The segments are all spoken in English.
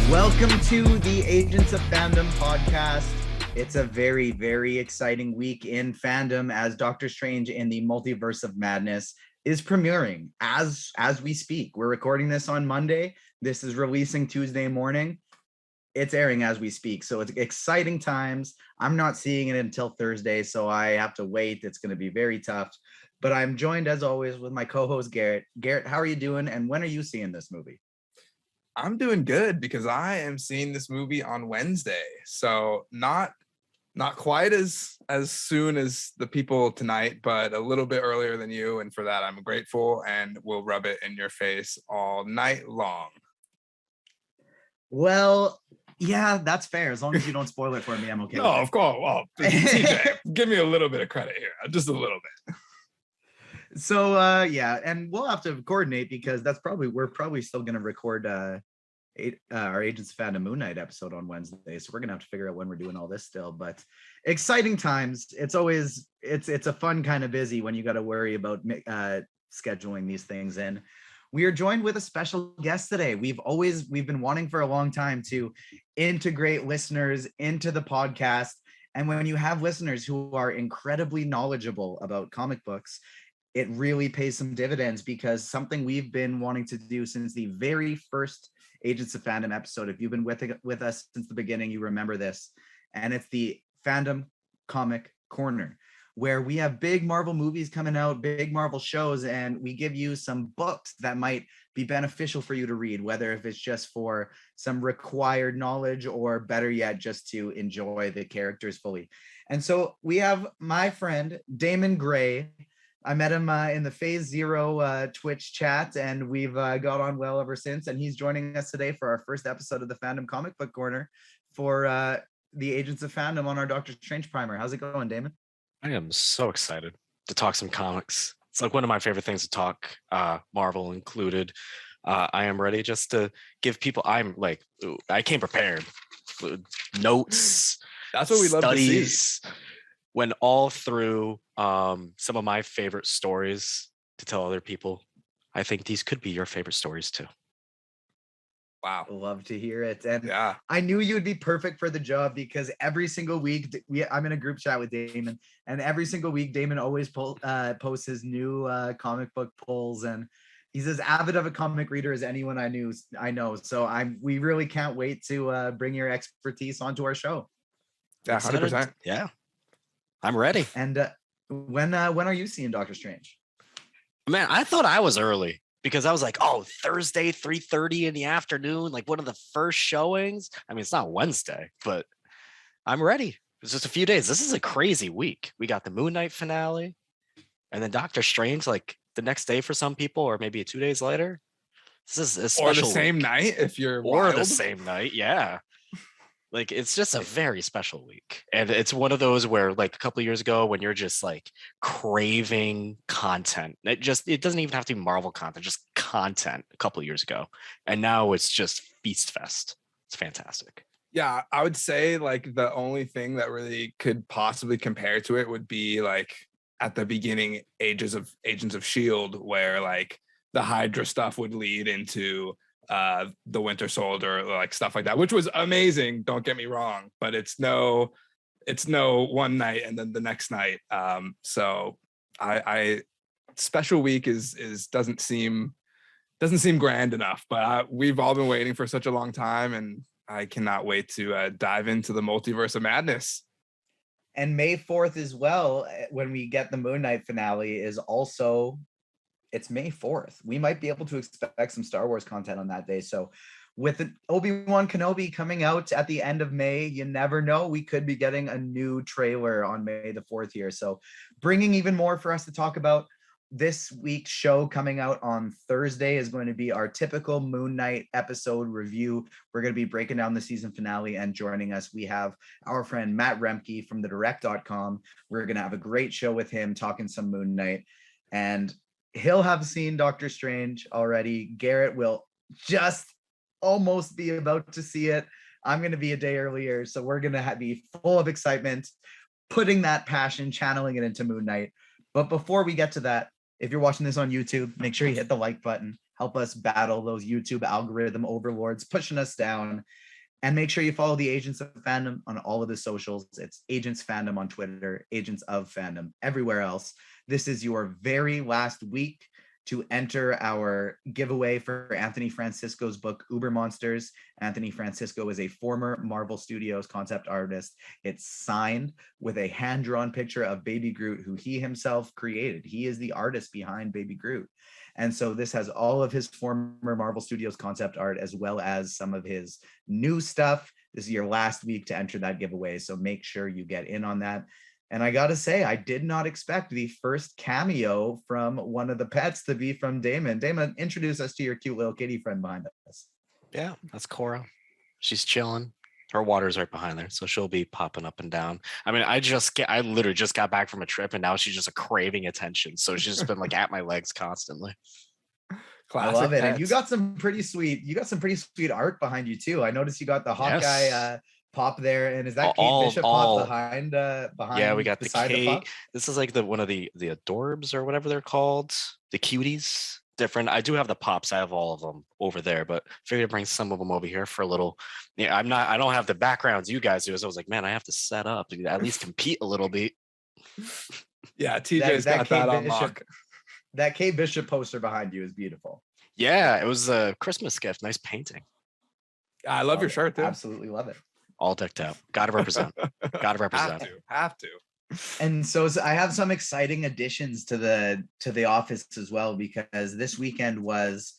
Welcome to the Agents of Fandom podcast. It's a very, very exciting week in fandom as Doctor Strange in the Multiverse of Madness is premiering as we speak. We're recording this on Monday. This is releasing Tuesday morning. It's airing as we speak, so it's exciting times. I'm not seeing it until Thursday, so I have to wait. It's going to be very tough, but I'm joined as always with my co-host Garrett. Garrett, how are you doing, and when are you seeing this movie? I'm doing good because I am seeing this movie on Wednesday. So not quite as soon as the people tonight, but a little bit earlier than you. And for that, I'm grateful and will rub it in your face all night long. Well, yeah, that's fair. As long as you don't spoil it for me, I'm okay. No, of course. Well, TJ, give me a little bit of credit here. Just a little bit. So yeah, and we'll have to coordinate because we're probably still going to record our Agents of Fandom Moon Knight episode on Wednesday, so we're gonna have to figure out when we're doing all this still. But exciting times. It's always it's a fun kind of busy when you got to worry about scheduling these things in. We are joined with a special guest today. We've been wanting for a long time to integrate listeners into the podcast, and when you have listeners who are incredibly knowledgeable about comic books, it really pays some dividends, because something we've been wanting to do since the very first Agents of Fandom episode. If you've been with us since the beginning, you remember this. And it's the Fandom Comic Corner, where we have big Marvel movies coming out, big Marvel shows, and we give you some books that might be beneficial for you to read, whether if it's just for some required knowledge or better yet, just to enjoy the characters fully. And so we have my friend, Damon Gray. I met him in the Phase Zero Twitch chat, and we've got on well ever since. And he's joining us today for our first episode of the Fandom Comic Book Corner for the Agents of Fandom on our Doctor Strange primer. How's it going, Damon? I am so excited to talk some comics. It's like one of my favorite things to talk, Marvel included. I am ready just to give people, I came prepared. Notes. That's what we love to see. Went all through some of my favorite stories to tell other people. I think these could be your favorite stories too. Wow. Love to hear it. And yeah, I knew you would be perfect for the job, because every single week I'm in a group chat with Damon, and every single week Damon always posts his new comic book polls, and he's as avid of a comic reader as anyone I know. So we really can't wait to bring your expertise onto our show. Yeah, 100%. Yeah. I'm ready. And when are you seeing Doctor Strange? Man, I thought I was early, because I was like, oh, Thursday, 3:30 in the afternoon, like one of the first showings. I mean, it's not Wednesday, but I'm ready. It's just a few days. This is a crazy week. We got the Moon Knight finale, and then Doctor Strange, like the next day for some people, or maybe 2 days later. This is a special or the same week. night if you're or wild. The same night, yeah. Like, it's just a very special week. And it's one of those where, like, a couple of years ago, when you're just like craving content, it doesn't even have to be Marvel content, just content a couple of years ago. And now it's just feast fest. It's fantastic. Yeah, I would say like the only thing that really could possibly compare to it would be like at the beginning Agents of S.H.I.E.L.D., where like the Hydra stuff would lead into the Winter Soldier, like stuff like that, which was amazing, don't get me wrong, but it's no one night and then the next night. So I special week is doesn't seem grand enough, but we've all been waiting for such a long time, and I cannot wait to dive into the Multiverse of Madness. And May 4th as well, when we get the Moon Knight finale, is also it's May 4th. We might be able to expect some Star Wars content on that day. So with Obi-Wan Kenobi coming out at the end of May, you never know. We could be getting a new trailer on May the 4th here. So bringing even more for us to talk about. This week's show coming out on Thursday is going to be our typical Moon Knight episode review. We're going to be breaking down the season finale, and joining us, we have our friend Matt Remke from thedirect.com. We're going to have a great show with him talking some Moon Knight, and he'll have seen Doctor Strange already. Garrett will just almost be about to see it. I'm going to be a day earlier, so we're going to be full of excitement, putting that passion, channeling it into Moon Knight. But before we get to that, If you're watching this on YouTube, make sure you hit the like button. Help us battle those YouTube algorithm overlords pushing us down. And make sure you follow the Agents of Fandom on all of the socials. It's Agents Fandom on Twitter, Agents of Fandom everywhere else. This is your very last week to enter our giveaway for Anthony Francisco's book, Uber Monsters. Anthony Francisco is a former Marvel Studios concept artist. It's signed with a hand-drawn picture of Baby Groot, who he himself created. He is the artist behind Baby Groot. And so this has all of his former Marvel Studios concept art, as well as some of his new stuff. This is your last week to enter that giveaway, so make sure you get in on that. And I gotta say, I did not expect the first cameo from one of the pets to be from Damon. Damon, introduce us to your cute little kitty friend behind us. Yeah, that's Cora. She's chilling. Her water's right behind there, so she'll be popping up and down. I mean, I literally just got back from a trip, and now she's just craving attention. So she's just been like at my legs constantly. Classic I love it. pets. And you got some pretty sweet art behind you too. I noticed you got the Hawkeye pop there, and is that Kate Bishop pop behind? Yeah, we got the Kate. Pop? This is like one of the adorbs or whatever they're called, the cuties. Different. I do have the pops. I have all of them over there, but figured to bring some of them over here for a little. Yeah, I don't have the backgrounds you guys do. So I was like, man, I have to set up to at least compete a little bit. Yeah, TJ's got that on lock. That Kate Bishop poster behind you is beautiful. Yeah, it was a Christmas gift. Nice painting. I love your shirt too. Absolutely love it. All decked out. Gotta represent. Gotta represent. Have to. And so I have some exciting additions to the office as well, because this weekend was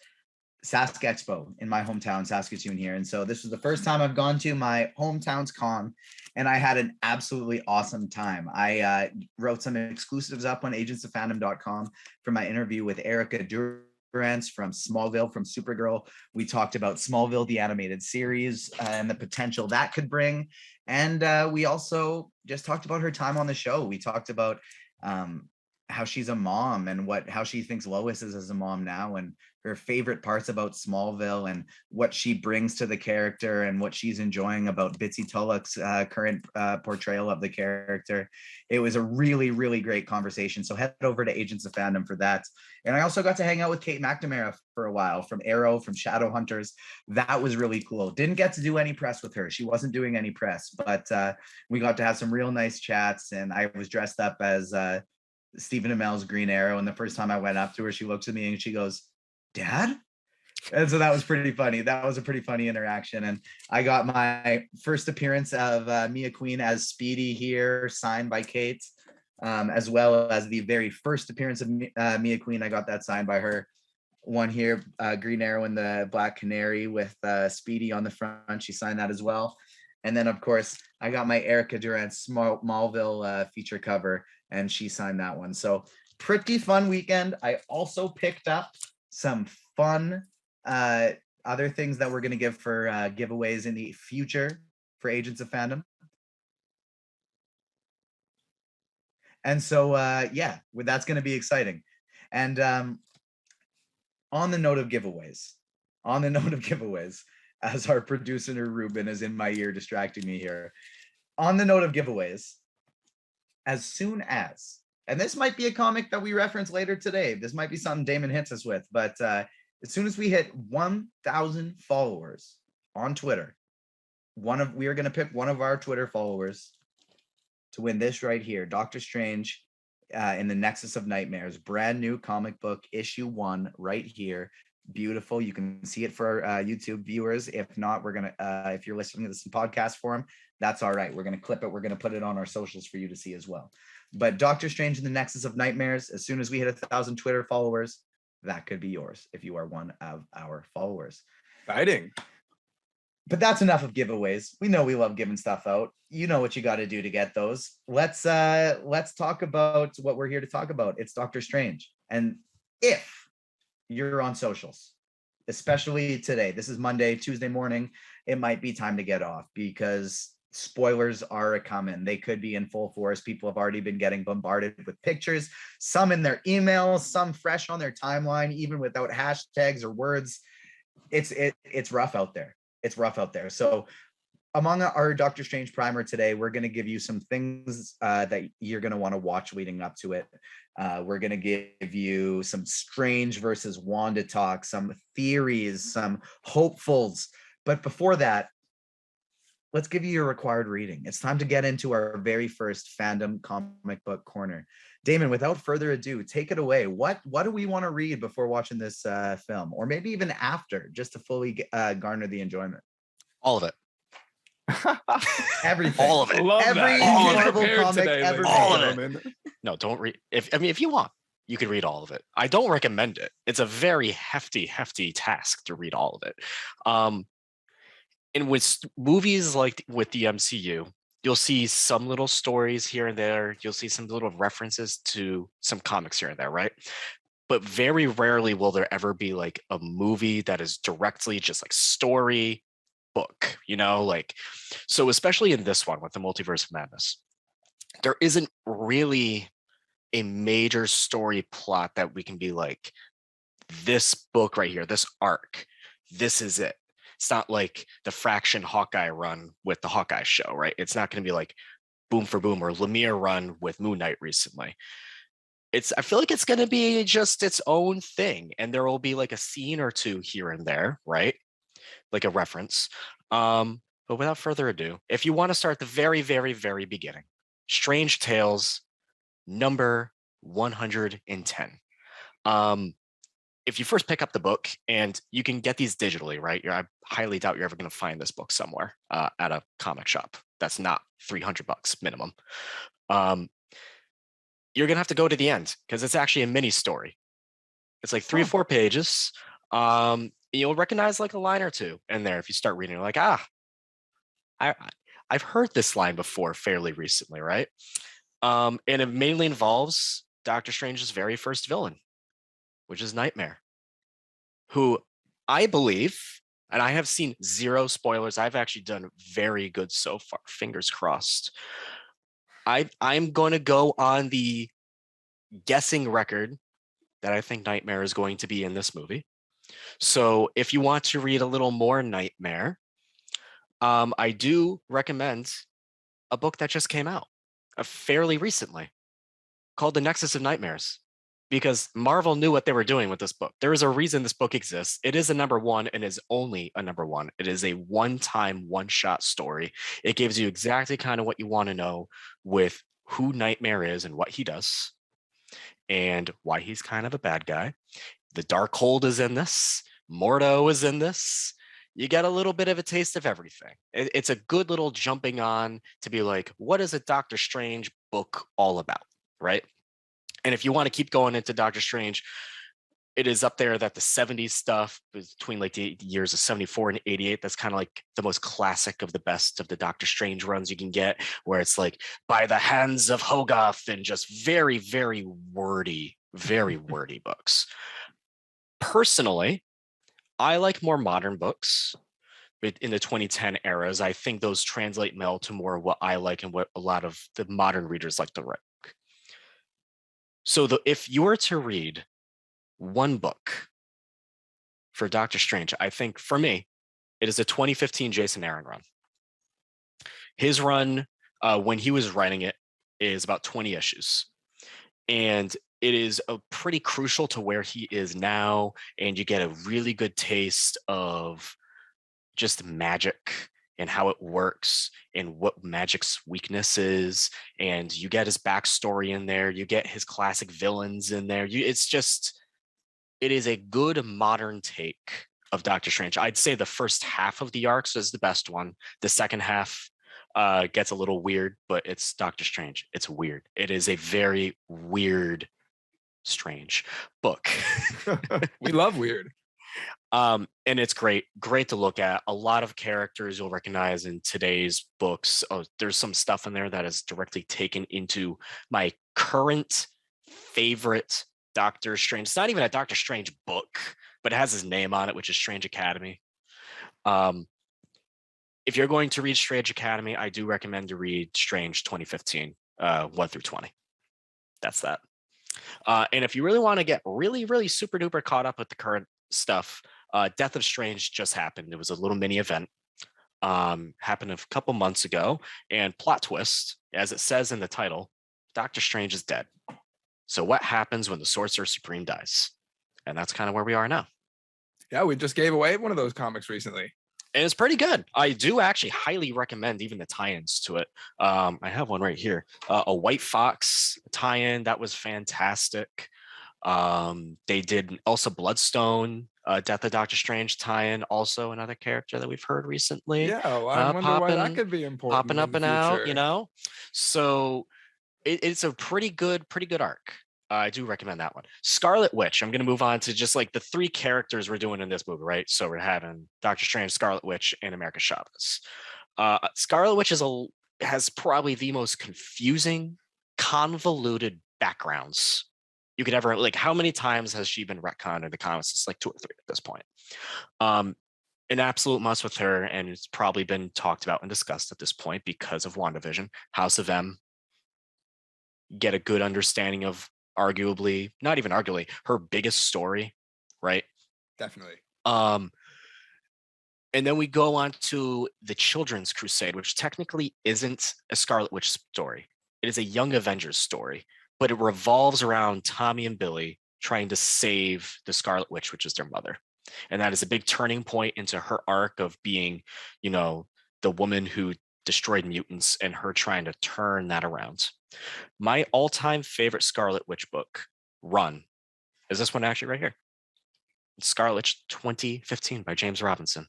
Sask Expo in my hometown, Saskatoon here. And so this was the first time I've gone to my hometown's con, and I had an absolutely awesome time. I wrote some exclusives up on agentsofandom.com for my interview with Erica Durance from Smallville, from Supergirl. We talked about Smallville, the animated series, and the potential that could bring. And we also just talked about her time on the show. We talked about how she's a mom and how she thinks Lois is as a mom now, and her favorite parts about Smallville, and what she brings to the character, and what she's enjoying about Bitsy Tulloch's current portrayal of the character. It was a really, really great conversation. So head over to Agents of Fandom for that. And I also got to hang out with Kate McNamara for a while, from Arrow, from Shadowhunters. That was really cool. Didn't get to do any press with her. She wasn't doing any press, but we got to have some real nice chats. And I was dressed up as Stephen Amell's Green Arrow. And the first time I went up to her, she looked at me and she goes, "Dad?" And so that was pretty funny. That was a pretty funny interaction. And I got my first appearance of Mia Queen as Speedy here, signed by Kate, as well as the very first appearance of Mia Queen. I got that signed by her. One here, Green Arrow and the Black Canary with Speedy on the front. She signed that as well. And then, of course, I got my Erica Durance Smallville feature cover, and she signed that one. So pretty fun weekend. I also picked up some fun other things that we're going to give for giveaways in the future for Agents of Fandom. And so, that's going to be exciting. And on the note of giveaways, as our producer Ruben is in my ear distracting me here, on the note of giveaways, as soon as, and this might be a comic that we reference later today, this might be something Damon hits us with, but as soon as we hit 1,000 followers on Twitter, we are going to pick one of our Twitter followers to win this right here, Doctor Strange in the Nexus of Nightmares, brand new comic book, issue 1, right here. Beautiful. You can see it for YouTube viewers. If not, we're gonna if you're listening to this in podcast form, that's all right. We're gonna clip it. We're gonna put it on our socials for you to see as well. But Doctor Strange in the Nexus of Nightmares, as soon as we hit 1,000 Twitter followers, that could be yours if you are one of our followers. Exciting. But that's enough of giveaways. We know we love giving stuff out. You know what you got to do to get those. Let's talk about what we're here to talk about. It's Doctor Strange. And if you're on socials, especially today, this is Monday, Tuesday morning, it might be time to get off, because spoilers are a coming. They could be in full force. People have already been getting bombarded with pictures, some in their emails, some fresh on their timeline, even without hashtags or words. It's rough out there. It's rough out there. So among our Doctor Strange primer today, we're going to give you some things that you're going to want to watch leading up to it. We're going to give you some Strange versus Wanda talk, some theories, some hopefuls. But before that, let's give you your required reading. It's time to get into our very first fandom comic book corner. Damon, without further ado, take it away. What do we want to read before watching this film, or maybe even after, just to fully garner the enjoyment? All of it. Everything. All of it. Love Every that. Marvel Prepared comic today, ever ladies and All of it. gentlemen. No, don't read. If you want, you could read all of it. I don't recommend it. It's a very hefty task to read all of it. And with movies like with the MCU, you'll see some little stories here and there. You'll see some little references to some comics here and there, right? But very rarely will there ever be like a movie that is directly just like story book, like, so especially in this one with the Multiverse of Madness, there isn't really a major story plot that we can be like, this book right here, this arc, this is it. It's not like the Fraction Hawkeye run with the Hawkeye show, right? It's not going to be like Boom for Boom or Lemire run with Moon Knight recently. I feel like it's going to be just its own thing, and there will be like a scene or two here and there, right? Like a reference. But without further ado, if you want to start the very, very, very beginning, Strange Tales number 110. If you first pick up the book, and you can get these digitally, right? I highly doubt you're ever going to find this book somewhere at a comic shop. That's not $300 minimum. You're going to have to go to the end because it's actually a mini story. It's like 3 or 4 pages. You'll recognize like a line or two in there if you start reading. You're like, I've heard this line before fairly recently, right? And it mainly involves Doctor Strange's very first villain, which is Nightmare, who I believe, and I have seen 0 spoilers. I've actually done very good so far. Fingers crossed. I'm going to go on the guessing record that I think Nightmare is going to be in this movie. So if you want to read a little more Nightmare, I do recommend a book that just came out fairly recently called The Nexus of Nightmares, because Marvel knew what they were doing with this book. There is a reason this book exists. It is a #1 and is only a #1. It is a one-time, one-shot story. It gives you exactly kind of what you want to know with who Nightmare is and what he does and why he's kind of a bad guy. The Darkhold is in this. Mordo is in this. You get a little bit of a taste of everything. It's a good little jumping on to be like, what is a Doctor Strange book all about, right? And if you want to keep going into Doctor Strange, it is up there that the 70s stuff between like the years of 74 and 88, that's kind of like the most classic of the best of the Doctor Strange runs you can get, where it's like by the hands of Hogarth and just very, very wordy books. Personally, I like more modern books in the 2010 eras. I think those translate well to more what I like and what a lot of the modern readers like to read. So if you were to read one book for Doctor Strange, I think for me, it is a 2015 Jason Aaron run. His run, when he was writing it, is about 20 issues. And it is pretty crucial to where he is now. And you get a really good taste of just magic and how it works and what magic's weakness is. And you get his backstory in there. You get his classic villains in there. It is a good modern take of Doctor Strange. I'd say the first half of the arcs is the best one. The second half gets a little weird, but it's Doctor Strange. It's weird. It is a very weird, strange book. We love weird. And it's great to look at. A lot of characters you'll recognize in today's books. There's some stuff in there that is directly taken into my current favorite Doctor Strange. It's not even a Doctor Strange book, but it has his name on it, which is Strange Academy. If you're going to read Strange Academy, I do recommend to read Strange 2015, 1 through 20. That's that. And if you really want to get really, really super duper caught up with the current stuff, Death of Strange just happened. It was a little mini event. Happened a couple months ago. And plot twist, as it says in the title, Doctor Strange is dead. So what happens when the Sorcerer Supreme dies? And that's kind of where we are now. Yeah, we just gave away one of those comics recently. And it's pretty good. I do actually highly recommend even the tie-ins to it. I have one right here. A White Fox tie-in that was fantastic. They did Elsa Bloodstone, Death of Doctor Strange tie-in, also another character that we've heard recently. Yeah, well, I wonder why that could be important. Popping up and out, you know. So it's a pretty good arc. I do recommend that one. Scarlet Witch. I'm going to move on to just like the three characters we're doing in this movie, right? So we're having Doctor Strange, Scarlet Witch, and America Chavez. Scarlet Witch has probably the most confusing, convoluted backgrounds you could ever, like, how many times has she been retconned in the comics? It's like 2 or 3 at this point. An absolute must with her, and it's probably been talked about and discussed at this point because of WandaVision. House of M. Get a good understanding of arguably, not even arguably, her biggest story, right? Definitely. And then we go on to the Children's Crusade, which technically isn't a Scarlet Witch story. It is a Young Avengers story, but it revolves around Tommy and Billy trying to save the Scarlet Witch, which is their mother. And that is a big turning point into her arc of being, you know, the woman who destroyed mutants and her trying to turn that around. My all-time favorite Scarlet Witch book run is this one actually right here. It's Scarlet Witch 2015 by James Robinson.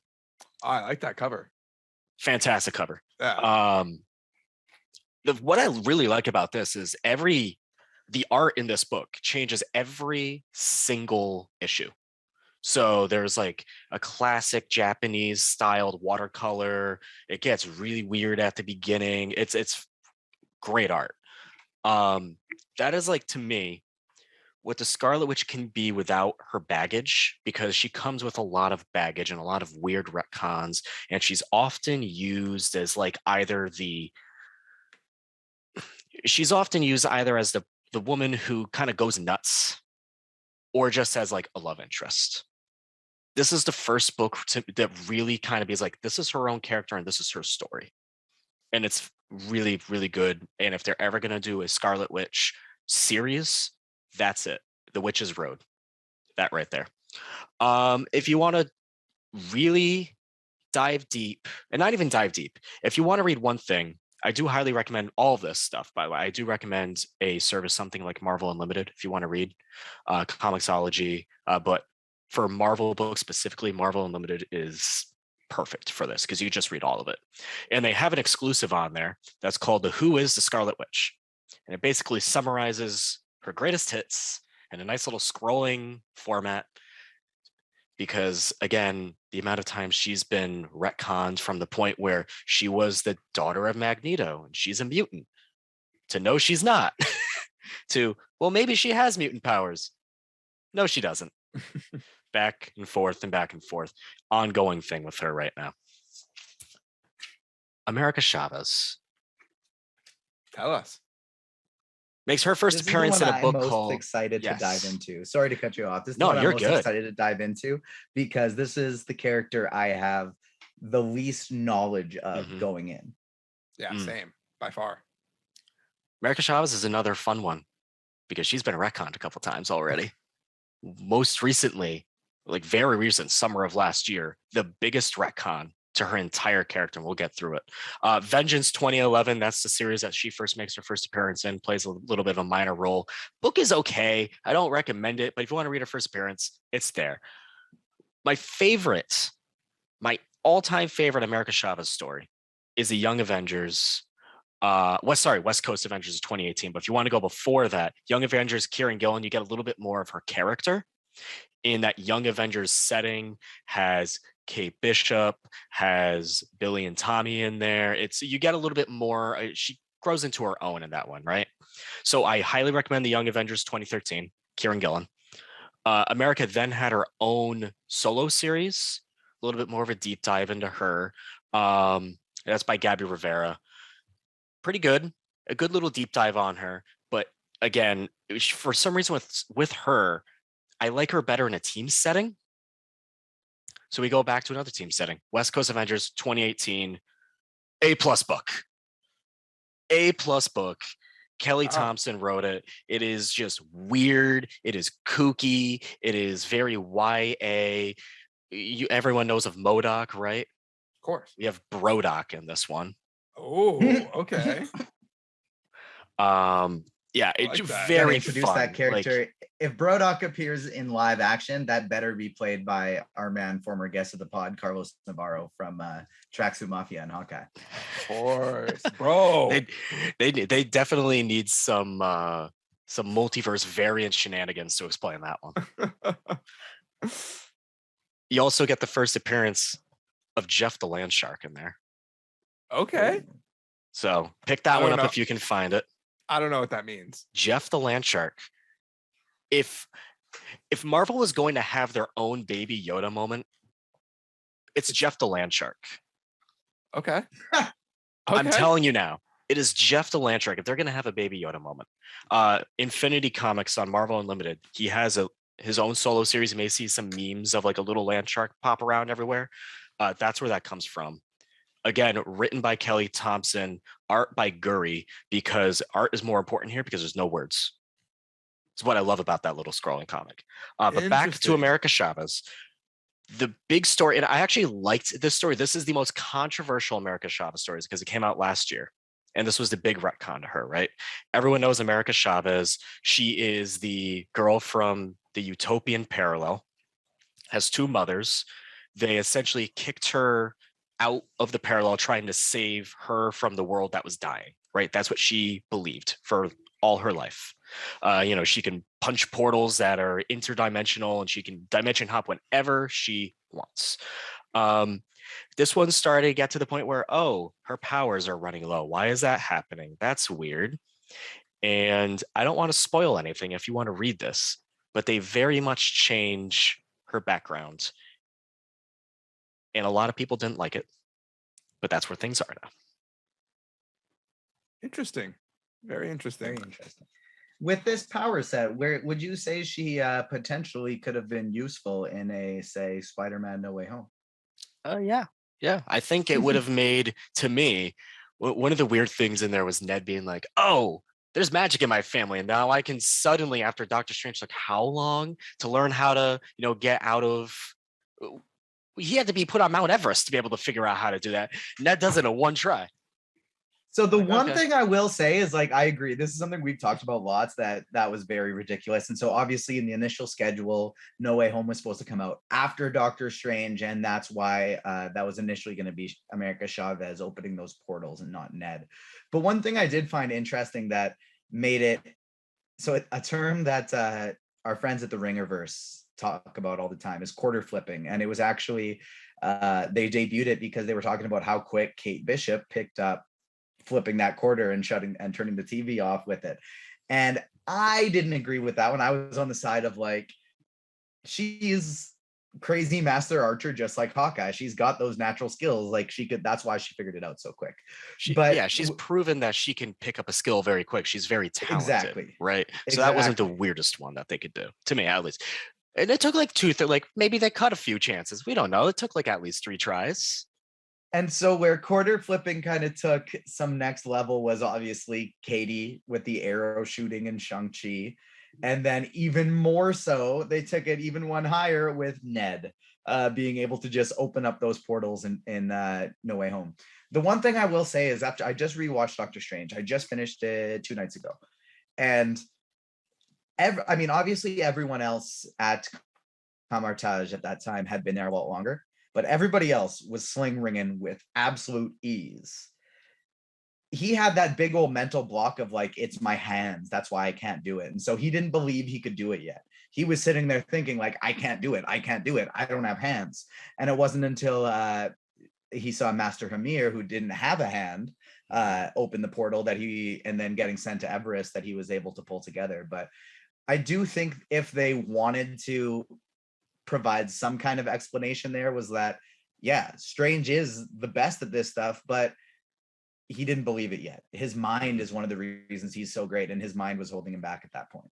Oh, I like that cover. Fantastic cover. Yeah. What I really like about this is the art in this book changes every single issue. So there's like a classic Japanese styled watercolor. It gets really weird at the beginning. It's great art. That is, like, to me, what the Scarlet Witch can be without her baggage, because she comes with a lot of baggage and a lot of weird retcons, and she's often used as like she's often used either as the woman who kind of goes nuts or just as like a love interest. This is the first book that really kind of is like, this is her own character and this is her story. And it's really, really good. And if they're ever going to do a Scarlet Witch series, that's it. The Witch's Road. That right there. If you want to really dive deep, and not even dive deep, if you want to read one thing, I do highly recommend all of this stuff, by the way. I do recommend a service, something like Marvel Unlimited, if you want to read Comixology. But for Marvel books specifically, Marvel Unlimited is perfect for this because you just read all of it. And they have an exclusive on there that's called the Who is the Scarlet Witch? And it basically summarizes her greatest hits in a nice little scrolling format. Because again, the amount of times she's been retconned from the point where she was the daughter of Magneto and she's a mutant, to no, she's not, to, well, maybe she has mutant powers. No, she doesn't. Back and forth and back and forth. Ongoing thing with her right now. America Chavez. Tell us. Makes her first This appearance is the in one a book I'm most called excited Yes. to dive into. Sorry to cut you off. This is No, the one you're I'm most good. excited to dive into because this is the character I have the least knowledge of going in. Yeah, same by far. America Chavez is another fun one because she's been retconned a couple times already. Most recently, like very recent, summer of last year, the biggest retcon to her entire character, and we'll get through it. Vengeance 2011, that's the series that she first makes her first appearance in, plays a little bit of a minor role. Book is okay. I don't recommend it, but if you want to read her first appearance, it's there. My all-time favorite America Chavez story is the Young Avengers, West Coast Avengers of 2018. But if you want to go before that, Young Avengers, Kieran Gillen, you get a little bit more of her character. In that Young Avengers setting, has Kate Bishop, has Billy and Tommy in there. You get a little bit more. She grows into her own in that one, right? So I highly recommend the Young Avengers 2013, Kieran Gillen. America then had her own solo series, a little bit more of a deep dive into her. That's by Gabby Rivera. Pretty good, a good little deep dive on her. But again, for some reason with her, I like her better in a team setting. So we go back to another team setting. West Coast Avengers 2018, A+ book. A+ book. Kelly Oh. Thompson wrote it. It is just weird. It is kooky. It is very YA. Everyone knows of MODOK, right? Of course. We have Brodok in this one. Oh, okay. Yeah, I it's like that. Gotta very introduce fun. that character. If Brodok appears in live action, that better be played by our man, former guest of the pod, Carlos Navarro from Tracksuit Mafia and Hawkeye. Of course, bro. They definitely need some multiverse variant shenanigans to explain that one. You also get the first appearance of Jeff the Land Shark in there. Okay. So pick that one up if you can find it. I don't know what that means. Jeff the Land Shark. If Marvel was going to have their own Baby Yoda moment, it's Jeff the Land Shark. Okay. I'm telling you now, it is Jeff the Land Shark. If they're going to have a Baby Yoda moment, Infinity Comics on Marvel Unlimited, he has his own solo series. You may see some memes of like a little land shark pop around everywhere. That's where that comes from. Again, written by Kelly Thompson, art by Gurry, because art is more important here because there's no words. It's what I love about that little scrolling comic. But back to America Chavez. The big story, and I actually liked this story. This is the most controversial America Chavez stories because it came out last year. And this was the big retcon to her, right? Everyone knows America Chavez. She is the girl from the Utopian Parallel, has two mothers. They essentially kicked her out of the parallel, trying to save her from the world that was dying, right? That's what she believed for all her life. She can punch portals that are interdimensional and she can dimension hop whenever she wants. This one started to get to the point where, her powers are running low. Why is that happening? That's weird. And I don't want to spoil anything if you want to read this, but they very much change her background. And a lot of people didn't like it, but that's where things are now. Interesting. Very interesting. Very interesting. With this power set, where would you say she potentially could have been useful in a, say, Spider-Man No Way Home? Yeah. I think it would have made, to me, one of the weird things in there was Ned being like, there's magic in my family. And now I can suddenly, after Doctor Strange, like, how long to learn how to, get out of... He had to be put on Mount Everest to be able to figure out how to do that. Ned does it in one try. So the one thing I will say is, like, I agree. This is something we've talked about lots, that was very ridiculous. And so obviously in the initial schedule, No Way Home was supposed to come out after Doctor Strange. And that's why that was initially going to be America Chavez opening those portals and not Ned. But one thing I did find interesting that made it, so a term that our friends at the Ringerverse talk about all the time is quarter flipping. And it was actually, they debuted it because they were talking about how quick Kate Bishop picked up flipping that quarter and turning the TV off with it. And I didn't agree with that one. I was on the side of, like, she's crazy master archer, just like Hawkeye. She's got those natural skills. Like, that's why she figured it out so quick. She's proven that she can pick up a skill very quick. She's very talented. Exactly. Right. So that wasn't the weirdest one that they could do, to me, at least. And it took like maybe they cut a few chances. We don't know. It took like at least 3 tries. And so where quarter flipping kind of took some next level was obviously Katie with the arrow shooting in Shang-Chi. And then even more so, they took it even one higher with Ned being able to just open up those portals in No Way Home. The one thing I will say is, after I just rewatched Doctor Strange, I just finished it 2 nights ago. And obviously everyone else at Kamartaj at that time had been there a lot longer, but everybody else was sling ringing with absolute ease. He had that big old mental block of, like, it's my hands, that's why I can't do it. And so he didn't believe he could do it yet. He was sitting there thinking, like, I can't do it, I don't have hands. And it wasn't until he saw Master Hamir, who didn't have a hand, open the portal, and then getting sent to Everest, that he was able to pull together. But I do think if they wanted to provide some kind of explanation there, was that, yeah, Strange is the best at this stuff, but he didn't believe it yet. His mind is one of the reasons he's so great, and his mind was holding him back at that point.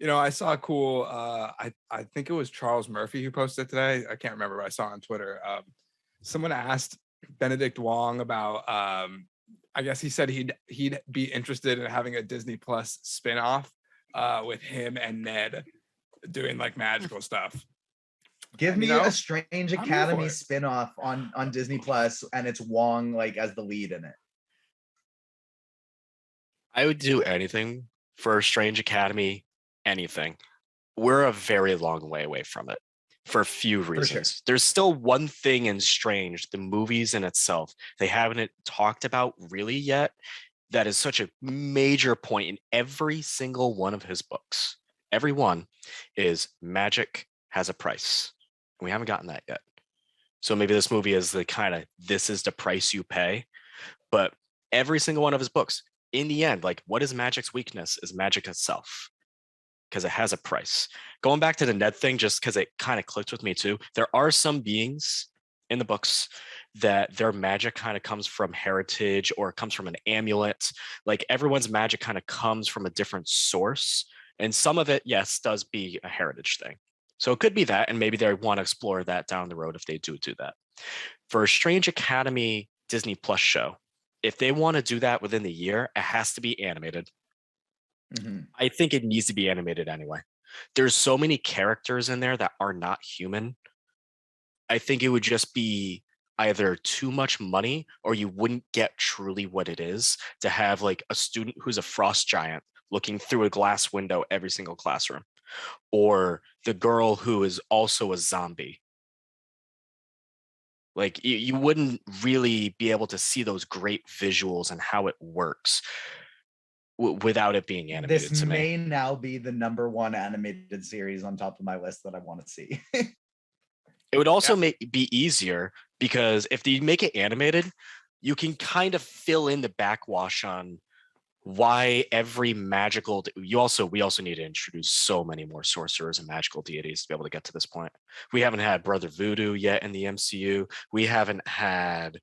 I saw a cool, I think it was Charles Murphy who posted it today. I can't remember, but I saw on Twitter. Someone asked Benedict Wong about I guess he said he'd be interested in having a Disney Plus spinoff with him and Ned doing like magical stuff. Give And, me you know, a Strange I'm here Academy for it. spinoff on Disney Plus, and it's Wong like as the lead in it. I would do anything for Strange Academy, anything. We're a very long way away from it for a few sure. reasons. There's still one thing in Strange, the movies in itself, they haven't talked about really yet. That is such a major point in every single one of his books. Every one is magic has a price. We haven't gotten that yet. So maybe this movie is the kind of this is the price you pay. But every single one of his books, in the end, like what is magic's weakness is magic itself because it has a price. Going back to the Ned thing, just because it kind of clicked with me too, there are some beings in the books that their magic kind of comes from heritage or it comes from an amulet. Like everyone's magic kind of comes from a different source. And some of it, yes, does be a heritage thing. So it could be that, and maybe they want to explore that down the road if they do that. For a Strange Academy Disney Plus show, if they want to do that within the year, it has to be animated. Mm-hmm. I think it needs to be animated anyway. There's so many characters in there that are not human. I think it would just be either too much money or you wouldn't get truly what it is to have like a student who's a frost giant looking through a glass window every single classroom, or the girl who is also a zombie. Like you wouldn't really be able to see those great visuals and how it works without it being animated. This to me, may now be the #1 animated series on top of my list that I want to see. it would also be easier because if you make it animated, you can kind of fill in the backwash on why every magical we also need to introduce so many more sorcerers and magical deities to be able to get to this point. We haven't had Brother Voodoo yet in the MCU. We haven't had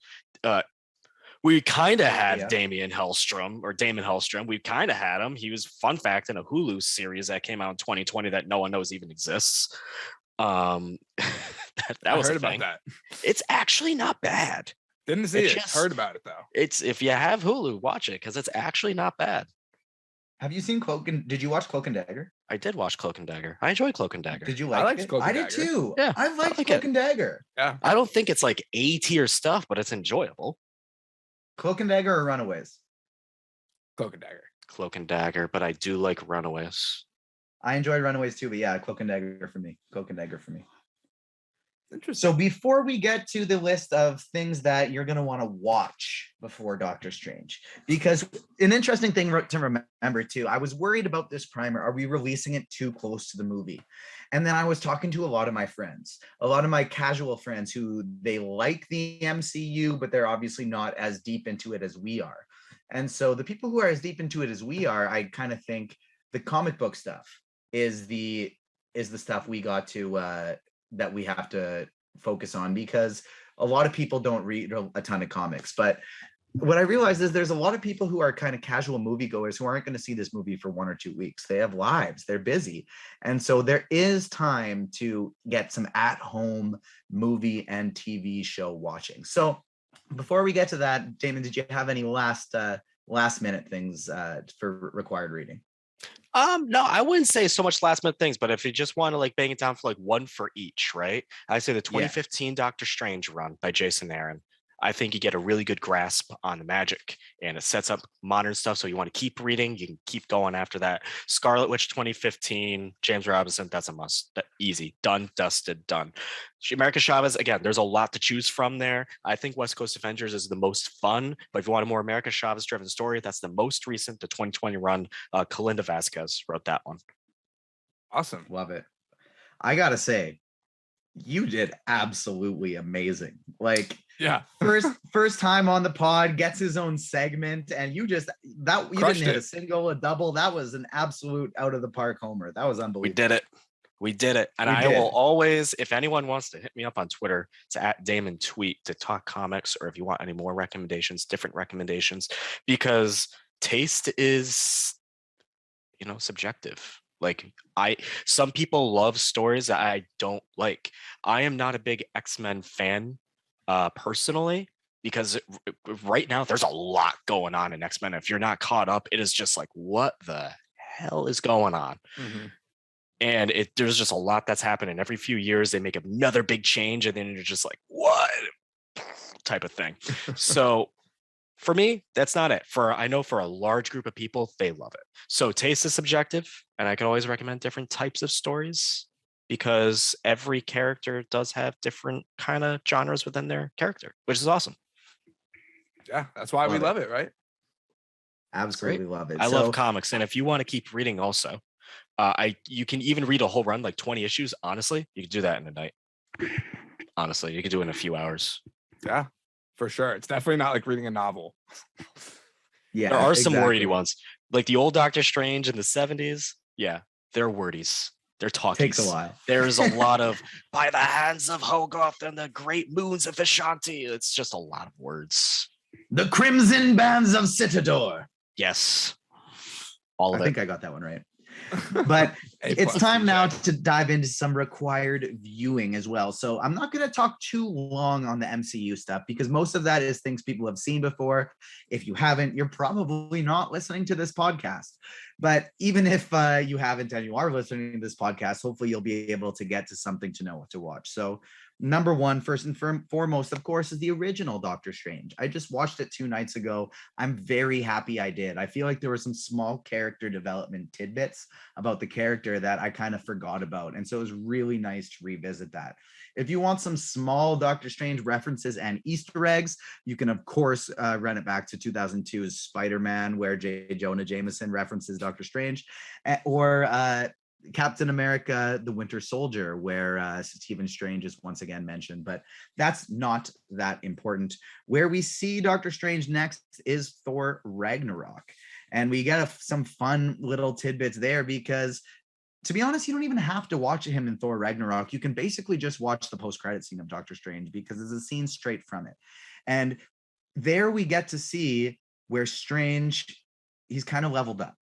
we kind of had Damon Hellstrom. We kind of had him. He was, fun fact, in a Hulu series that came out in 2020 that no one knows even exists. That was I heard a thing. about that. It's actually not bad. Didn't see it. Heard about it though. It's, if you have Hulu, watch it because it's actually not bad. Have you seen did you watch Cloak and Dagger? I did watch Cloak and Dagger. I enjoyed Cloak and Dagger. Did you like it? I did too. Yeah, I liked like Cloak and Dagger. Yeah. I don't think it's like A tier stuff, but it's enjoyable. Cloak and Dagger or Runaways? Cloak and Dagger. Cloak and Dagger, but I do like Runaways. I enjoyed Runaways too, but yeah, Cloak and Dagger for me. Cloak and Dagger for me. Interesting. So before we get to the list of things that you're going to want to watch before Doctor Strange, because an interesting thing to remember too, I was worried about this primer. Are we releasing it too close to the movie? And then I was talking to a lot of my friends, a lot of my casual friends who they like the MCU, but they're obviously not as deep into it as we are. And so the people who are as deep into it as we are, I kind of think the comic book stuff is the stuff we got to that we have to focus on, because a lot of people don't read a ton of comics. But what I realized is there's a lot of people who are kind of casual moviegoers who aren't going to see this movie for 1 or 2 weeks. They have lives, they're busy. And so there is time to get some at-home movie and TV show watching. So before we get to that, Damon, did you have any last minute things for required reading? No, I wouldn't say so much last minute things, but if you just want to like bang it down for like one for each, right? I say the 2015 Doctor Strange run by Jason Aaron. I think you get a really good grasp on the magic and it sets up modern stuff. So you want to keep reading, you can keep going after that. Scarlet Witch 2015, James Robinson, that's a must. Easy, done, dusted, done. America Chavez, again, there's a lot to choose from there. I think West Coast Avengers is the most fun, but if you want a more America Chavez driven story, that's the most recent, the 2020 run. Kalinda Vasquez wrote that one. Awesome. Love it. I gotta say, you did absolutely amazing. Like, yeah, first time on the pod, gets his own segment, and you didn't hit a single, a double. That was an absolute out of the park homer. That was unbelievable. We did it. And I will always, if anyone wants to hit me up on Twitter, it's @DamonTweet to talk comics, or if you want any more recommendations, different recommendations, because taste is, subjective. Like some people love stories that I don't like. I am not a big X-Men fan personally, because right now there's a lot going on in X-Men. If you're not caught up, it is just like, what the hell is going on? And there's just a lot that's happening. Every few years they make another big change, and then you're just like, what type of thing. So for me, that's not it. I know for a large group of people, they love it. So taste is subjective, and I can always recommend different types of stories because every character does have different kind of genres within their character, which is awesome. Yeah, that's why we love it, right? Absolutely love it. I love comics, and if you want to keep reading also, you can even read a whole run, like 20 issues. Honestly, you can do that in a night. Honestly, you can do it in a few hours. Yeah, for sure. It's definitely not like reading a novel. Yeah, there are some wordy ones, like the old Doctor Strange in the 70s. Yeah, they're wordies. They're talking. Takes a while. There's a lot of by the hands of Hogarth and the great moons of Vishanti. It's just a lot of words. The Crimson Bands of Citador. Yes. All of it. I think I got that one right. But it's time now to dive into some required viewing as well. So I'm not going to talk too long on the MCU stuff because most of that is things people have seen before. If you haven't, you're probably not listening to this podcast. But even if you haven't and you are listening to this podcast, hopefully you'll be able to get to something to know what to watch. So number one, first and foremost, of course, is the original Doctor Strange. I just watched it 2 nights ago. I'm very happy I did. I feel like there were some small character development tidbits about the character that I kind of forgot about. And so it was really nice to revisit that. If you want some small Doctor Strange references and Easter eggs, you can, of course, run it back to 2002's Spider-Man, where J. Jonah Jameson references Doctor Strange, or Captain America, the Winter Soldier, where Stephen Strange is once again mentioned, but that's not that important. Where we see Doctor Strange next is Thor Ragnarok. And we get some fun little tidbits there because, to be honest, you don't even have to watch him in Thor Ragnarok. You can basically just watch the post-credit scene of Doctor Strange because it's a scene straight from it. And there we get to see where Strange, he's kind of leveled up.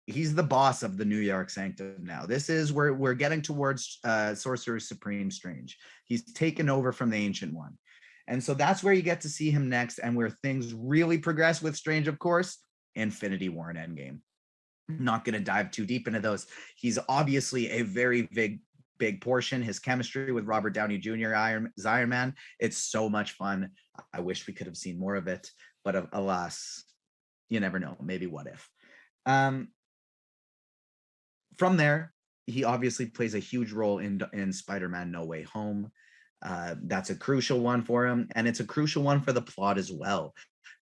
He's the boss of the New York Sanctum now. This is where we're getting towards Sorcerer Supreme Strange. He's taken over from the Ancient One. And so that's where you get to see him next, and where things really progress with Strange, of course, Infinity War and Endgame. I'm not going to dive too deep into those. He's obviously a very big portion. His chemistry with Robert Downey Jr., Iron Man, it's so much fun. I wish we could have seen more of it, but alas, you never know. Maybe what if. From there, he obviously plays a huge role in Spider-Man No Way Home. That's a crucial one for him, and it's a crucial one for the plot as well,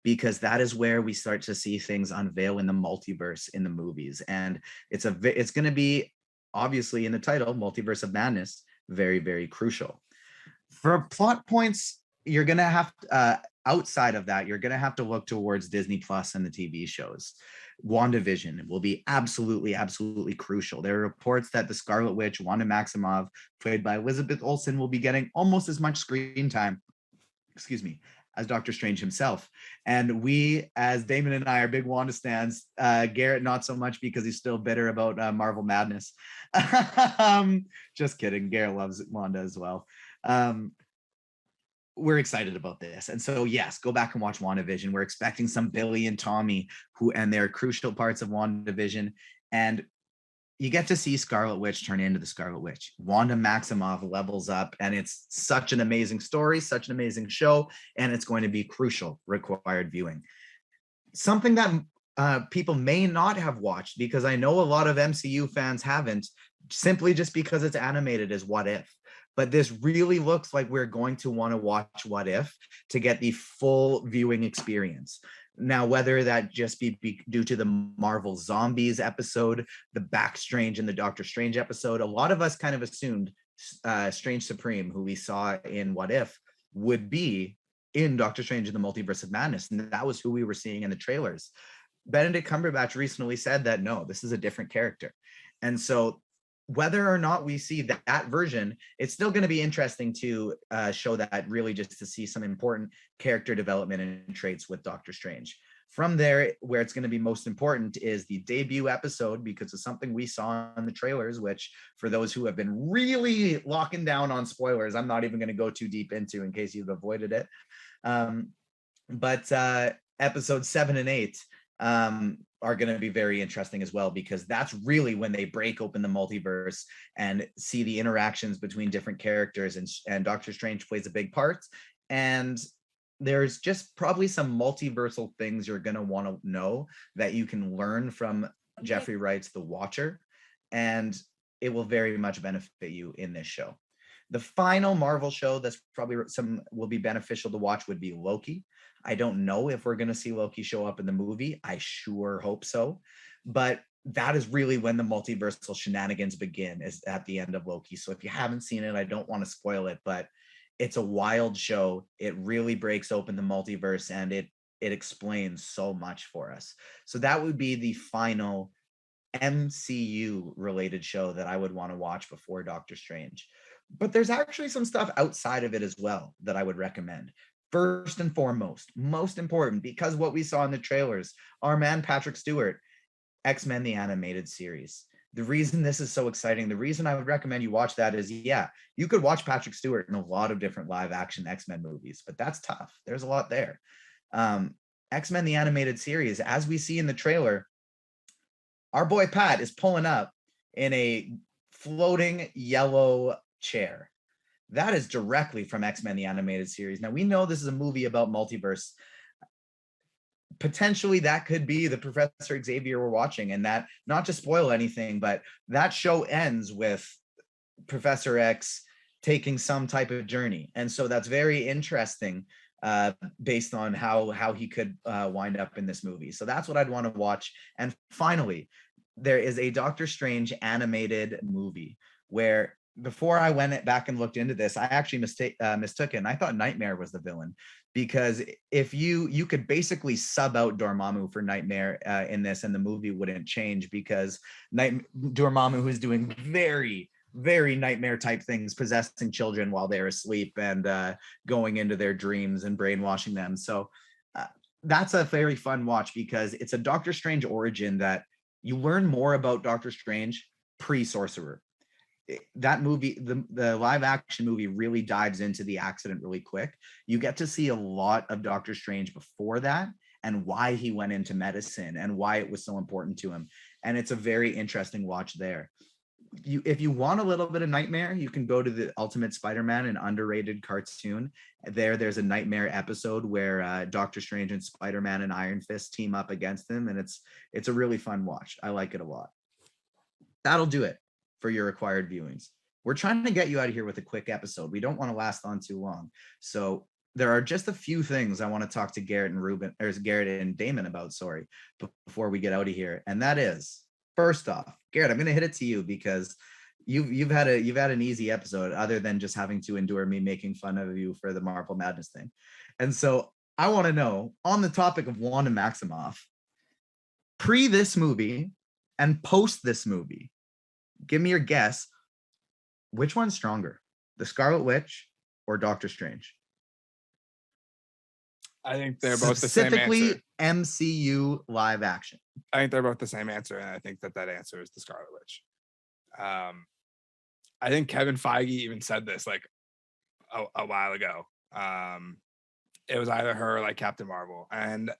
because that is where we start to see things unveil in the multiverse in the movies. And it's going to be, obviously in the title, Multiverse of Madness, very, very crucial. For plot points, you're going to have, outside of that, you're going to have to look towards Disney Plus and the TV shows. WandaVision will be absolutely crucial. There are reports that the Scarlet Witch, Wanda Maximoff, played by Elizabeth Olsen, will be getting almost as much screen time, as Doctor Strange himself. And we, as Damon and I, are big Wanda stans. Garrett, not so much because he's still bitter about Marvel Madness. Just kidding. Garrett loves Wanda as well. We're excited about this. And so, yes, go back and watch WandaVision. We're expecting some Billy and Tommy, and they're crucial parts of WandaVision. And you get to see Scarlet Witch turn into the Scarlet Witch. Wanda Maximoff levels up, and it's such an amazing story, such an amazing show, and it's going to be crucial, required viewing. Something that people may not have watched, because I know a lot of MCU fans haven't, simply just because it's animated, is What If. But this really looks like we're going to want to watch What If to get the full viewing experience. Now, whether that just be due to the Marvel Zombies episode, the Back Strange and the Doctor Strange episode, a lot of us kind of assumed Strange Supreme, who we saw in What If, would be in Doctor Strange in the Multiverse of Madness. And that was who we were seeing in the trailers. Benedict Cumberbatch recently said that, no, this is a different character. And so whether or not we see that version, it's still going to be interesting to show that, really just to see some important character development and traits with Doctor Strange. From there, where it's going to be most important is the debut episode, because it's something we saw in the trailers, which for those who have been really locking down on spoilers, I'm not even going to go too deep into in case you've avoided it. But episodes 7 and 8 are going to be very interesting as well, because that's really when they break open the multiverse and see the interactions between different characters, and Doctor Strange plays a big part. And there's just probably some multiversal things you're going to want to know that you can learn from Jeffrey Wright's The Watcher, and it will very much benefit you in this show. The final Marvel show that's probably will be beneficial to watch would be Loki. I don't know if we're going to see Loki show up in the movie. I sure hope so. But that is really when the multiversal shenanigans begin, is at the end of Loki. So if you haven't seen it, I don't want to spoil it, but it's a wild show. It really breaks open the multiverse, and it explains so much for us. So that would be the final MCU related show that I would want to watch before Doctor Strange. But there's actually some stuff outside of it as well that I would recommend. First and foremost, most important, because what we saw in the trailers, our man Patrick Stewart, X-Men the Animated Series. The reason this is so exciting, the reason I would recommend you watch that is, yeah, you could watch Patrick Stewart in a lot of different live action X-Men movies, but that's tough. There's a lot there. X-Men the Animated Series, as we see in the trailer, our boy Pat is pulling up in a floating yellow chair. That is directly from X-Men the Animated Series. Now, we know this is a movie about multiverse. Potentially that could be the Professor Xavier we're watching, and that, not to spoil anything, but that show ends with Professor X taking some type of journey. And so that's very interesting based on how he could wind up in this movie. So that's what I'd want to watch. And finally, there is a Doctor Strange animated movie where, before I went back and looked into this, I actually mistook it, and I thought Nightmare was the villain, because if you could basically sub out Dormammu for Nightmare in this, and the movie wouldn't change, because Dormammu is doing very, very nightmare type things, possessing children while they're asleep and going into their dreams and brainwashing them. So that's a very fun watch, because it's a Doctor Strange origin that you learn more about Doctor Strange pre-Sorcerer. That movie, the live action movie, really dives into the accident really quick. You get to see a lot of Doctor Strange before that, and why he went into medicine and why it was so important to him. And it's a very interesting watch there. If you want a little bit of Nightmare, you can go to the Ultimate Spider-Man, an underrated cartoon. There's a Nightmare episode where Doctor Strange and Spider-Man and Iron Fist team up against him, and it's a really fun watch. I like it a lot. That'll do it for your required viewings. We're trying to get you out of here with a quick episode. We don't want to last on too long. So there are just a few things I want to talk to Garrett and Damon about, before we get out of here. And that is, first off, Garrett, I'm going to hit it to you, because you've had an easy episode, other than just having to endure me making fun of you for the Marvel Madness thing. And so I want to know, on the topic of Wanda Maximoff, pre this movie and post this movie, give me your guess. Which one's stronger, the Scarlet Witch or Doctor Strange? I think they're both the same answer. Specifically, MCU live action. I think they're both the same answer, and I think that answer is the Scarlet Witch. I think Kevin Feige even said this like a while ago. It was either her or like Captain Marvel, and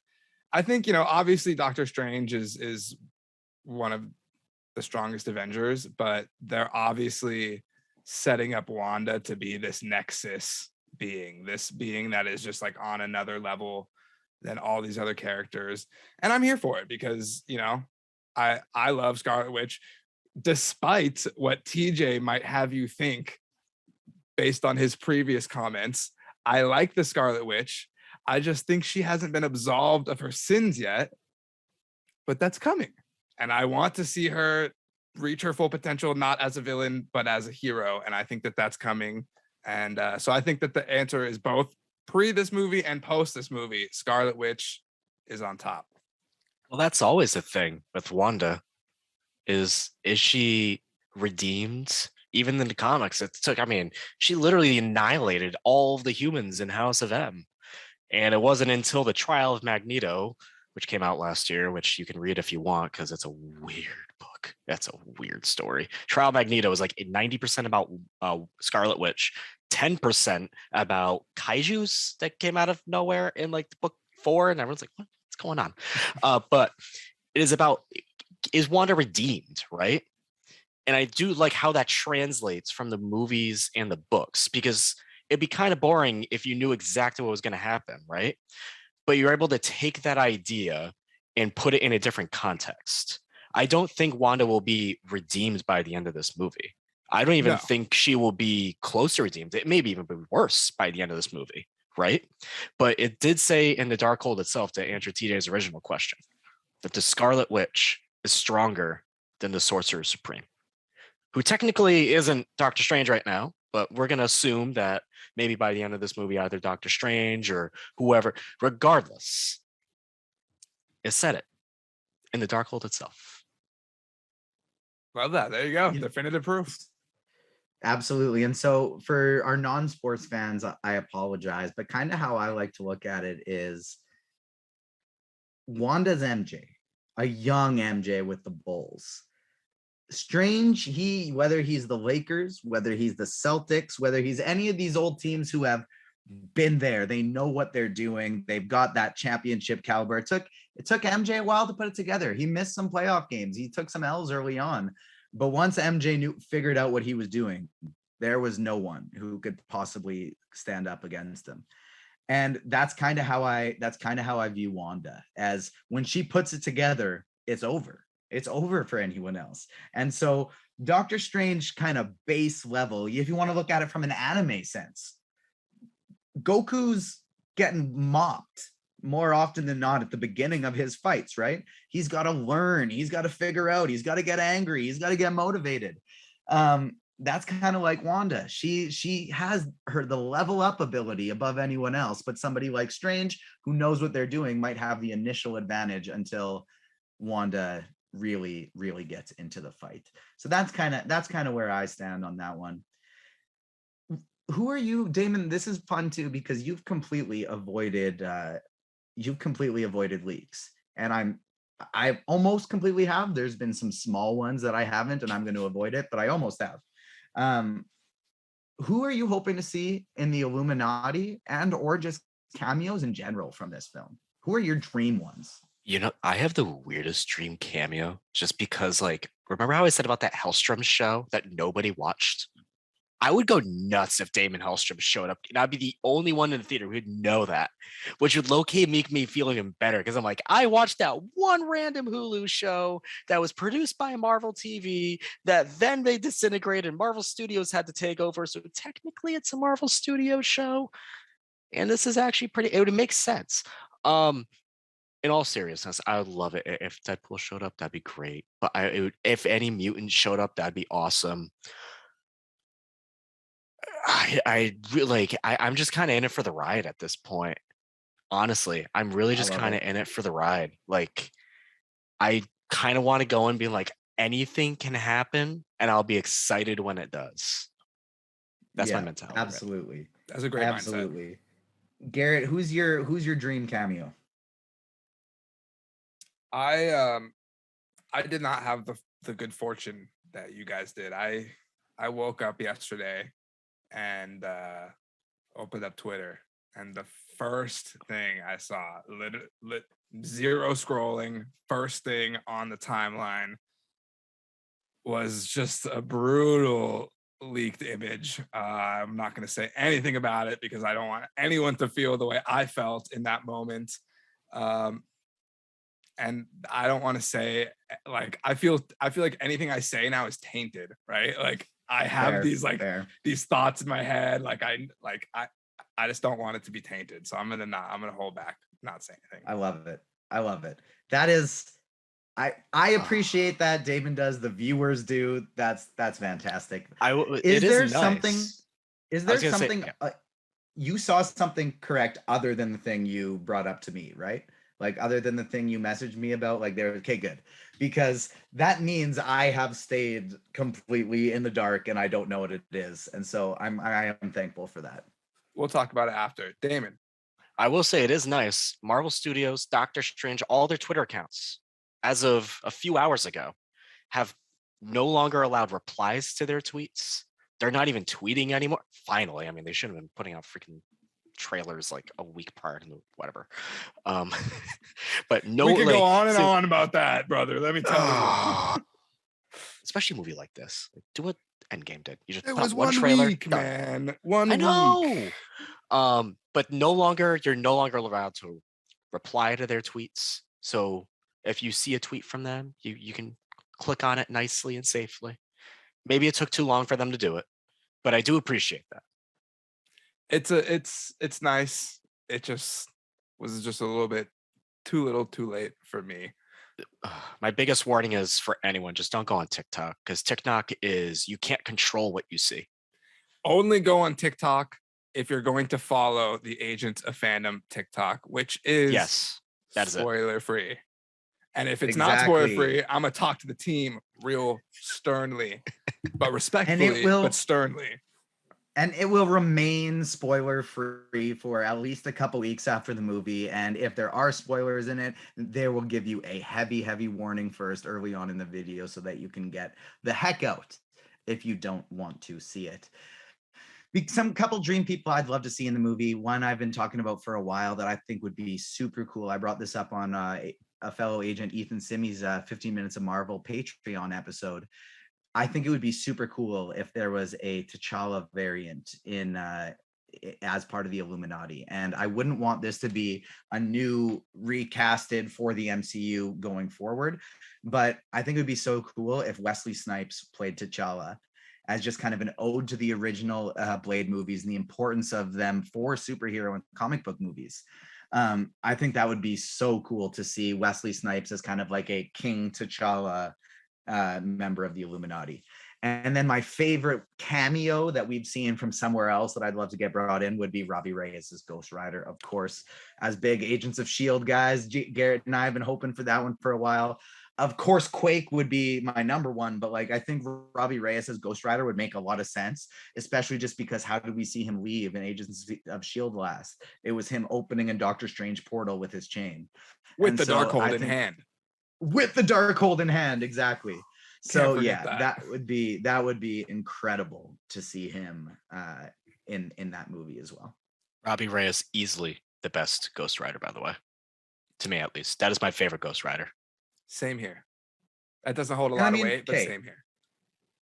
I think, obviously Doctor Strange is one of the strongest Avengers, but they're obviously setting up Wanda to be this Nexus being, that is just like on another level than all these other characters. And I'm here for it, because I love Scarlet Witch, despite what TJ might have you think based on his previous comments. I like the Scarlet Witch. I just think she hasn't been absolved of her sins yet, but that's coming. And I want to see her reach her full potential, not as a villain, but as a hero. And I think that that's coming. And so I think that the answer is both pre this movie and post this movie. Scarlet Witch is on top. Well, that's always the thing with Wanda. Is she redeemed? Even in the comics, she literally annihilated all of the humans in House of M. And it wasn't until the trial of Magneto, which came out last year, which you can read if you want, because it's a weird book. That's a weird story. Trial of Magneto is like 90% about Scarlet Witch, 10% about kaijus that came out of nowhere in like the book 4, and everyone's like, what's going on? But it is about, is Wanda redeemed, right? And I do like how that translates from the movies and the books, because it'd be kind of boring if you knew exactly what was going to happen, right? But you're able to take that idea and put it in a different context. I don't think Wanda will be redeemed by the end of this movie. I don't even think she will be close to redeemed. It may even be worse by the end of this movie, right? But it did say in the Darkhold itself, to answer TJ's original question, that the Scarlet Witch is stronger than the Sorcerer Supreme, who technically isn't Doctor Strange right now, but we're going to assume that maybe by the end of this movie, either Doctor Strange or whoever, regardless, it said it in the Darkhold itself. Love that. There you go. Definitive proof. Absolutely. And so for our non-sports fans, I apologize, but kind of how I like to look at it is Wanda's MJ, a young MJ with the Bulls. Strange, whether he's the Lakers, whether he's the Celtics, whether he's any of these old teams who have been there, they know what they're doing. They've got that championship caliber. It took MJ a while to put it together. He missed some playoff games. He took some L's early on. But once MJ figured out what he was doing, there was no one who could possibly stand up against him. And that's kind of how I view Wanda, as when she puts it together, it's over. It's over for anyone else. And so Doctor Strange kind of base level, if you want to look at it from an anime sense, Goku's getting mopped more often than not at the beginning of his fights, right? He's got to learn, he's got to figure out, he's got to get angry, he's got to get motivated. That's kind of like Wanda. She has the level up ability above anyone else, but somebody like Strange, who knows what they're doing, might have the initial advantage until Wanda really gets into the fight. So that's kind of where I stand on that one. Who are you, Damon? This is fun too, because you've completely avoided leaks, and I almost completely have. There's been some small ones that I haven't, and I'm going to avoid it, but I almost have. Who are you hoping to see in the Illuminati and or just cameos in general from this film? Who are your dream ones? You know, I have the weirdest dream cameo, just because, like, remember how I said about that Hellstrom show that nobody watched? I would go nuts if Damon Hellstrom showed up, and I'd be the only one in the theater who'd know that, which would low-key make me feel even better, because I'm like, I watched that one random Hulu show that was produced by Marvel TV that then they disintegrated and Marvel Studios had to take over. So technically it's a Marvel Studio show. And this is actually it would make sense. In all seriousness, I would love it if Deadpool showed up. That'd be great. But if any mutant showed up, that'd be awesome. I'm just kind of in it for the ride at this point. Honestly, I'm really just kind of in it for the ride. Like, I kind of want to go and be like, anything can happen, and I'll be excited when it does. That's my mentality. Absolutely. Right? That's a great mindset. Garrett, who's your dream cameo? I did not have the good fortune that you guys did. I woke up yesterday and opened up Twitter, and the first thing I saw, zero scrolling, first thing on the timeline was just a brutal leaked image. I'm not going to say anything about it because I don't want anyone to feel the way I felt in that moment. And I don't want to say, like, I feel like anything I say now is tainted, right? Like, I have these thoughts in my head. Like I just don't want it to be tainted. So I'm gonna hold back, not say anything. I love it. That is, I appreciate that Damon does. The viewers do. That's fantastic. Is there something you saw something correct other than the thing you brought up to me, right? Like, other than the thing you messaged me about, like, okay, good. Because that means I have stayed completely in the dark and I don't know what it is. And so I am thankful for that. We'll talk about it after. Damon. I will say it is nice. Marvel Studios, Doctor Strange, all their Twitter accounts, as of a few hours ago, have no longer allowed replies to their tweets. They're not even tweeting anymore. Finally, I mean, they should have been putting out freaking trailers like a week prior to whatever. Um, but no, We could like, go on and so- on about that, brother. Let me tell you. especially a movie like this. Like, do what Endgame did. You just It put was out one one trailer. week, done. man. One I week. know. But you're no longer allowed to reply to their tweets. So if you see a tweet from them, you can click on it nicely and safely. Maybe it took too long for them to do it, but I do appreciate that. It's nice. It just was just a little bit too little, too late for me. My biggest warning is for anyone, just don't go on TikTok, because TikTok is, you can't control what you see. Only go on TikTok if you're going to follow the Agents of Fandom TikTok, which is Yes, that is it. spoiler free. And if it's not spoiler free, I'm gonna talk to the team real sternly, but respectfully, but sternly. And it will remain spoiler free for at least a couple weeks after the movie. And if there are spoilers in it, they will give you a heavy warning first early on in the video so that you can get the heck out if you don't want to see it. Some couple dream people I'd love to see in the movie. One I've been talking about for a while that I think would be super cool. I brought this up on a fellow agent, Ethan Simmy's 15 Minutes of Marvel Patreon episode. I think it would be super cool if there was a T'Challa variant in as part of the Illuminati. And I wouldn't want this to be a new recasted for the MCU going forward. But I think it would be so cool if Wesley Snipes played T'Challa as just kind of an ode to the original Blade movies and the importance of them for superhero and comic book movies. I think that would be so cool to see Wesley Snipes as kind of like a King T'Challa member of the Illuminati. And then my favorite cameo that we've seen from somewhere else that I'd love to get brought in would be Robbie Reyes as Ghost Rider, of course. As big Agents of S.H.I.E.L.D. guys, Garrett and I have been hoping for that one for a while. Of course, Quake would be my number one, but like I think Robbie Reyes as Ghost Rider would make a lot of sense, especially just because how did we see him leave in Agents of S.H.I.E.L.D. last? It was him opening a Doctor Strange portal with his chain. With the Darkhold in hand. With the Darkhold in hand, exactly. So yeah, that would be incredible to see him in that movie as well. Robbie Reyes, easily the best Ghost Rider, by the way. To me, at least. That is my favorite Ghost Rider. Same here. That doesn't hold a lot of weight, but same here.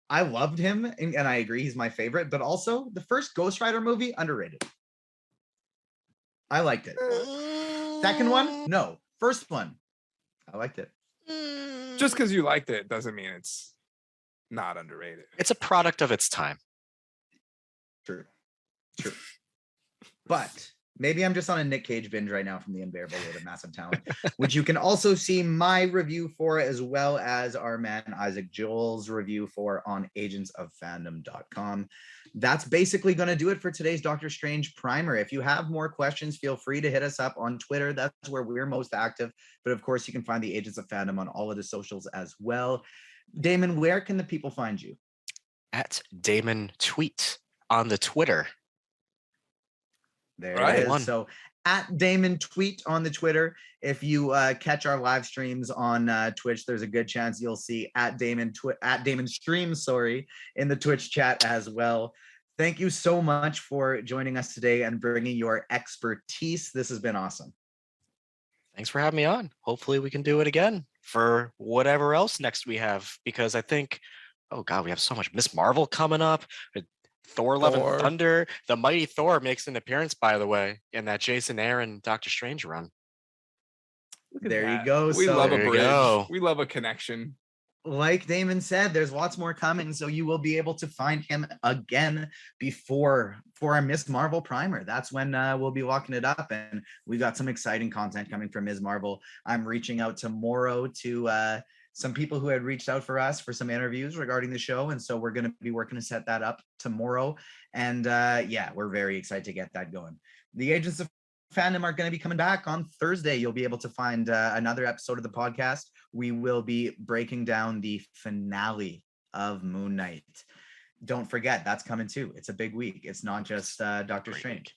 I loved him, and I agree he's my favorite, but also the first Ghost Rider movie, underrated. I liked it. Second one, no. First one, I liked it. Just because you liked it doesn't mean it's not underrated. It's a product of its time. True. But maybe I'm just on a Nick Cage binge right now from the unbearable weight of massive talent, which you can also see my review for, as well as our man Isaac Joel's review for on agentsoffandom.com. That's basically going to do it for today's Doctor Strange primer. If you have more questions, feel free to hit us up on Twitter. That's where we're most active. But of course, you can find the Agents of Fandom on all of the socials as well. Damon, where can the people find you? At Damon Tweet on the Twitter. There it is. So at Damon Tweet on the Twitter. If you catch our live streams on Twitch, there's a good chance you'll see at Damon Streams, in the Twitch chat as well. Thank you so much for joining us today and bringing your expertise. This has been awesome. Thanks for having me on. Hopefully we can do it again for whatever else next we have, because I think, oh God, we have so much. Miss Marvel coming up. Thor Love and Thunder. The Mighty Thor makes an appearance, by the way, in that Jason Aaron Doctor Strange run. There you go. We love a bridge. We love a connection. Like Damon said, there's lots more coming, so you will be able to find him again for our Miss Marvel primer. That's when we'll be locking it up, and we got some exciting content coming from Ms. Marvel. I'm reaching out tomorrow to some people who had reached out for us for some interviews regarding the show, and so we're going to be working to set that up tomorrow. And yeah, we're very excited to get that going. The Agents of Fandom are going to be coming back on Thursday. You'll be able to find another episode of the podcast. We will be breaking down the finale of Moon Knight. Don't forget, that's coming too. It's a big week. It's not just Doctor Strange.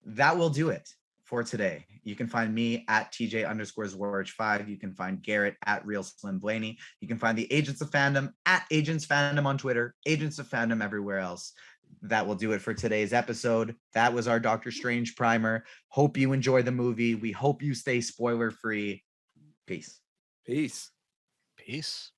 That will do it for today. You can find me at TJ_Zwarich5. You can find Garrett at Real Slim Blaney. You can find the Agents of Fandom at Agents Fandom on Twitter, Agents of Fandom everywhere else. That will do it for today's episode. That was our Doctor Strange primer. Hope you enjoy the movie. We hope you stay spoiler free. Peace. Peace. Peace.